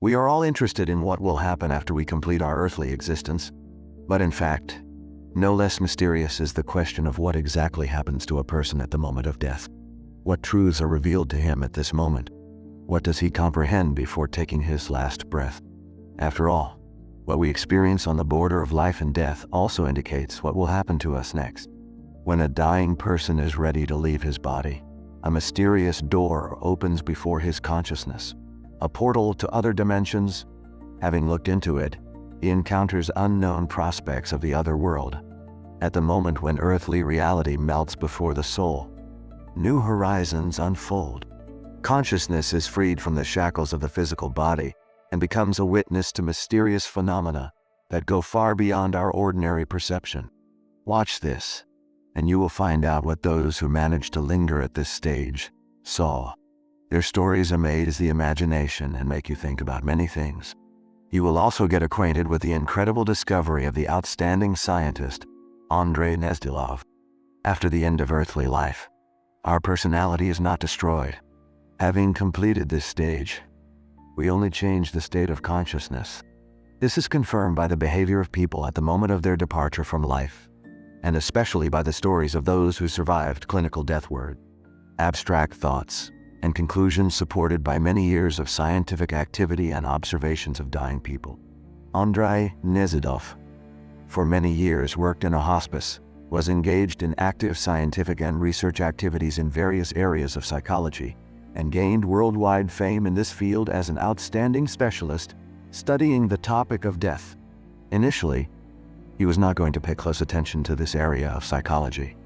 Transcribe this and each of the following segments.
We are all interested in what will happen after we complete our earthly existence, but in fact, no less mysterious is the question of what exactly happens to a person at the moment of death. What truths are revealed to him at this moment? What does he comprehend before taking his last breath? After all, what we experience on the border of life and death also indicates what will happen to us next. When a dying person is ready to leave his body, a mysterious door opens before his consciousness, a portal to other dimensions. Having looked into it, he encounters unknown prospects of the other world. At the moment when earthly reality melts before the soul, new horizons unfold. Consciousness is freed from the shackles of the physical body and becomes a witness to mysterious phenomena that go far beyond our ordinary perception. Watch this, and you will find out what those who managed to linger at this stage saw. Their stories amaze the imagination and make you think about many things. You will also get acquainted with the incredible discovery of the outstanding scientist, Andrei Gnezdilov. After the end of earthly life, our personality is not destroyed. Having completed this stage, we only change the state of consciousness. This is confirmed by the behavior of people at the moment of their departure from life, and especially by the stories of those who survived clinical deathward. Abstract thoughts and conclusions supported by many years of scientific activity and observations of dying people. Andrei Gnezdilov, for many years worked in a hospice, was engaged in active scientific and research activities in various areas of psychology, and gained worldwide fame in this field as an outstanding specialist studying the topic of death. Initially, he was not going to pay close attention to this area of psychology,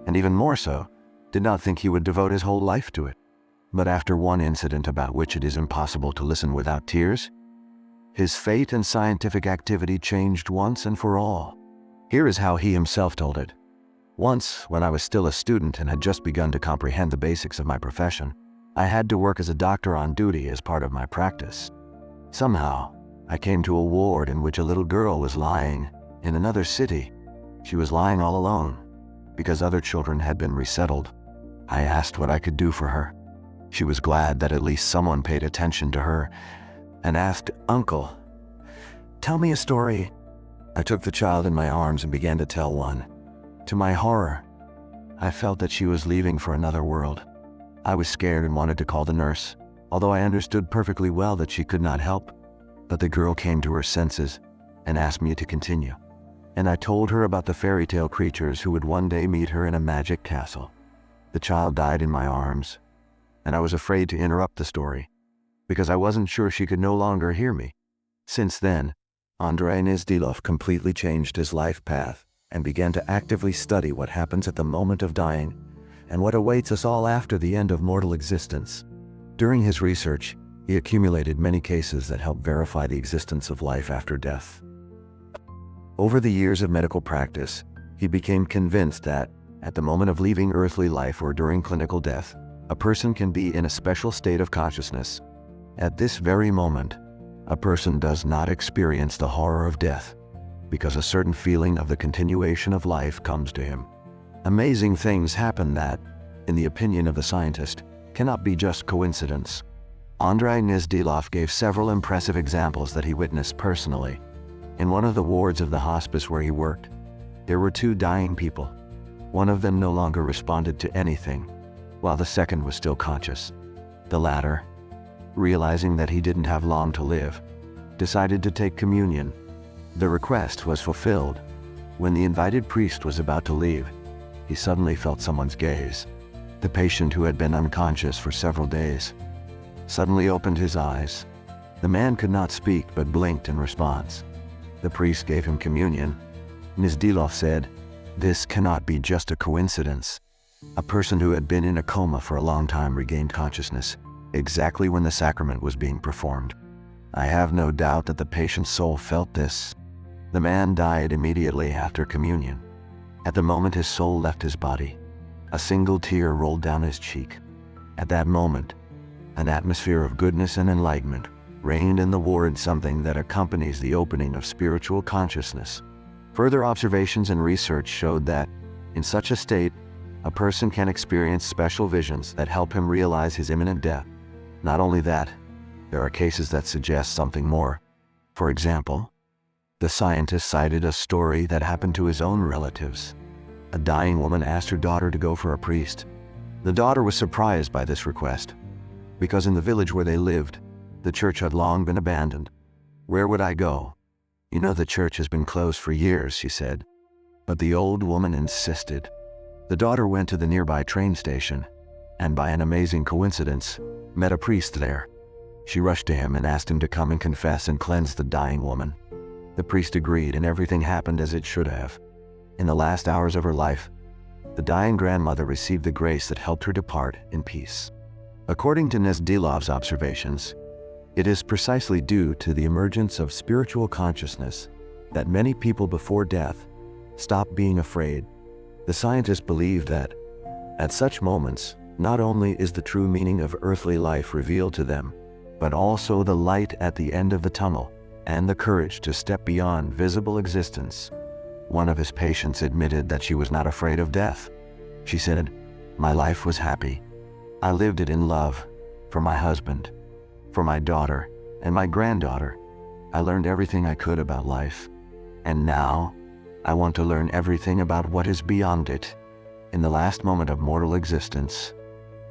and even more so, did not think he would devote his whole life to it. But after one incident about which it is impossible to listen without tears, his fate and scientific activity changed once and for all. Here is how he himself told it. Once, when I was still a student and had just begun to comprehend the basics of my profession, I had to work as a doctor on duty as part of my practice. Somehow, I came to a ward in which a little girl was lying in another city. She was lying all alone, because other children had been resettled. I asked what I could do for her. She was glad that at least someone paid attention to her, and asked, "Uncle, tell me a story." I took the child in my arms and began to tell one. To my horror, I felt that she was leaving for another world. I was scared and wanted to call the nurse, although I understood perfectly well that she could not help. But the girl came to her senses and asked me to continue. And I told her about the fairy tale creatures who would one day meet her in a magic castle. The child died in my arms, and I was afraid to interrupt the story, because I wasn't sure she could no longer hear me. Since then, Andrei Gnezdilov completely changed his life path and began to actively study what happens at the moment of dying and what awaits us all after the end of mortal existence. During his research, he accumulated many cases that help verify the existence of life after death. Over the years of medical practice, he became convinced that, at the moment of leaving earthly life or during clinical death, a person can be in a special state of consciousness. At this very moment, a person does not experience the horror of death, because a certain feeling of the continuation of life comes to him. Amazing things happen that, in the opinion of the scientist, cannot be just coincidence. Andrei Gnezdilov gave several impressive examples that he witnessed personally. In one of the wards of the hospice where he worked, there were two dying people. One of them no longer responded to anything, while the second was still conscious. The latter, realizing that he didn't have long to live, decided to take communion. The request was fulfilled. When the invited priest was about to leave, he suddenly felt someone's gaze. The patient, who had been unconscious for several days, suddenly opened his eyes. The man could not speak but blinked in response. The priest gave him communion. Gnezdilov said, "This cannot be just a coincidence." A person who had been in a coma for a long time regained consciousness, exactly when the sacrament was being performed. I have no doubt that the patient's soul felt this. The man died immediately after communion. At the moment his soul left his body, a single tear rolled down his cheek. At that moment, an atmosphere of goodness and enlightenment reigned in the ward, something that accompanies the opening of spiritual consciousness. Further observations and research showed that, in such a state, a person can experience special visions that help him realize his imminent death. Not only that, There are cases that suggest something more. For example, the scientist cited a story that happened to his own relatives. A dying woman asked her daughter to go for a priest. The daughter was surprised by this request, because in the village where they lived, the church had long been abandoned. "Where would I go? You know, the church has been closed for years," she said. But the old woman insisted. The daughter went to the nearby train station, and by an amazing coincidence, met a priest there. She rushed to him and asked him to come and confess and cleanse the dying woman. The priest agreed, and everything happened as it should have. In the last hours of her life, the dying grandmother received the grace that helped her depart in peace. According to Gnezdilov's observations, it is precisely due to the emergence of spiritual consciousness that many people before death stop being afraid. The scientists believe that, at such moments, not only is the true meaning of earthly life revealed to them, but also the light at the end of the tunnel and the courage to step beyond visible existence. One of his patients admitted that she was not afraid of death. She said, "My life was happy. I lived it in love, for my husband, for my daughter, and my granddaughter. I learned everything I could about life. And now, I want to learn everything about what is beyond it." In the last moment of mortal existence,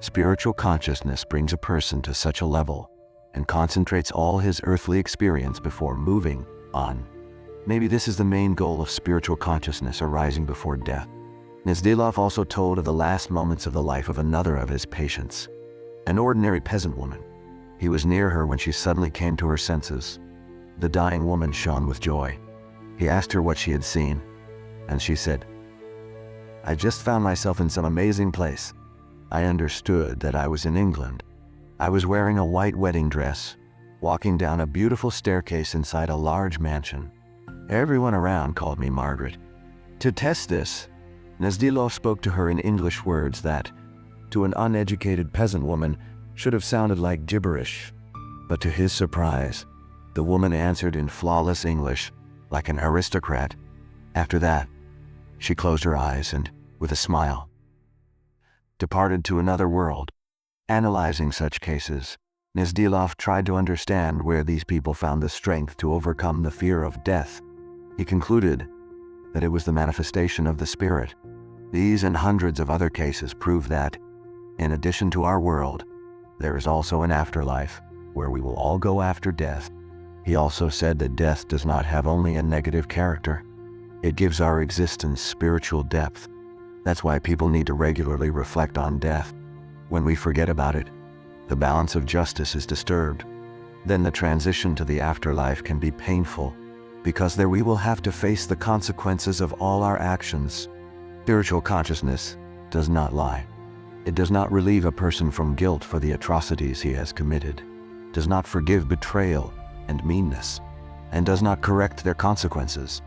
spiritual consciousness brings a person to such a level and concentrates all his earthly experience before moving on. Maybe this is the main goal of spiritual consciousness arising before death. Gnezdilov also told of the last moments of the life of another of his patients, an ordinary peasant woman. He was near her when she suddenly came to her senses. The dying woman shone with joy. He asked her what she had seen, and she said, "I just found myself in some amazing place. I understood that I was in England. I was wearing a white wedding dress, walking down a beautiful staircase inside a large mansion. Everyone around called me Margaret." To test this, Gnezdilov spoke to her in English words that, to an uneducated peasant woman, should have sounded like gibberish. But to his surprise, the woman answered in flawless English, like an aristocrat. After that, she closed her eyes and, with a smile, departed to another world. Analyzing such cases, Gnezdilov tried to understand where these people found the strength to overcome the fear of death. He concluded that it was the manifestation of the spirit. These and hundreds of other cases prove that, in addition to our world, there is also an afterlife, where we will all go after death. He also said that death does not have only a negative character. It gives our existence spiritual depth. That's why people need to regularly reflect on death. When we forget about it, the balance of justice is disturbed. Then the transition to the afterlife can be painful, because there we will have to face the consequences of all our actions. Spiritual consciousness does not lie. It does not relieve a person from guilt for the atrocities he has committed, does not forgive betrayal and meanness, and does not correct their consequences.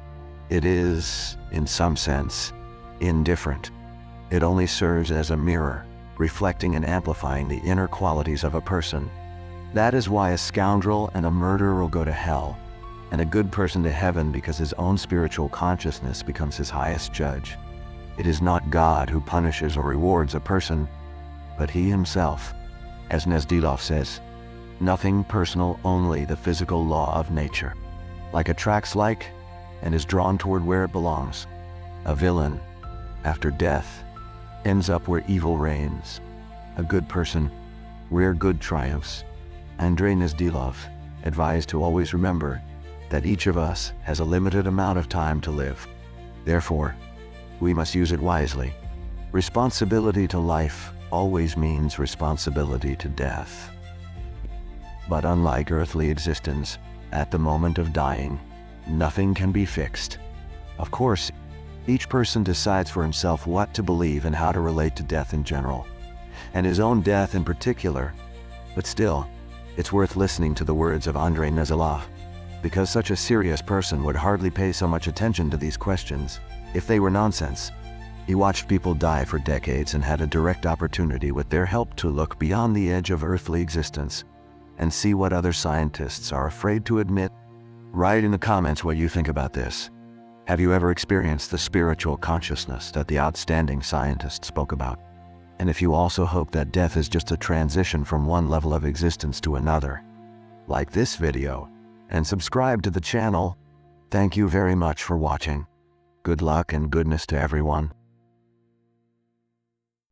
It is, in some sense, indifferent. It only serves as a mirror, reflecting and amplifying the inner qualities of a person. That is why a scoundrel and a murderer will go to hell, and a good person to heaven, because his own spiritual consciousness becomes his highest judge. It is not God who punishes or rewards a person, but he himself. As Gnezdilov says, nothing personal, only the physical law of nature. Like attracts like, and is drawn toward where it belongs. A villain, after death, ends up where evil reigns. A good person, where good triumphs. Andrei Gnezdilov advised to always remember that each of us has a limited amount of time to live. Therefore, we must use it wisely. Responsibility to life always means responsibility to death. But unlike earthly existence, at the moment of dying, nothing can be fixed. Of course, each person decides for himself what to believe and how to relate to death in general, and his own death in particular. But still, it's worth listening to the words of Andrei Gnezdilov, because such a serious person would hardly pay so much attention to these questions if they were nonsense. He watched people die for decades and had a direct opportunity with their help to look beyond the edge of earthly existence and see what other scientists are afraid to admit. Write in the comments what you think about this. Have you ever experienced the spiritual consciousness that the outstanding scientists spoke about? And if you also hope that death is just a transition from one level of existence to another, like this video, and subscribe to the channel. Thank you very much for watching. Good luck and goodness to everyone.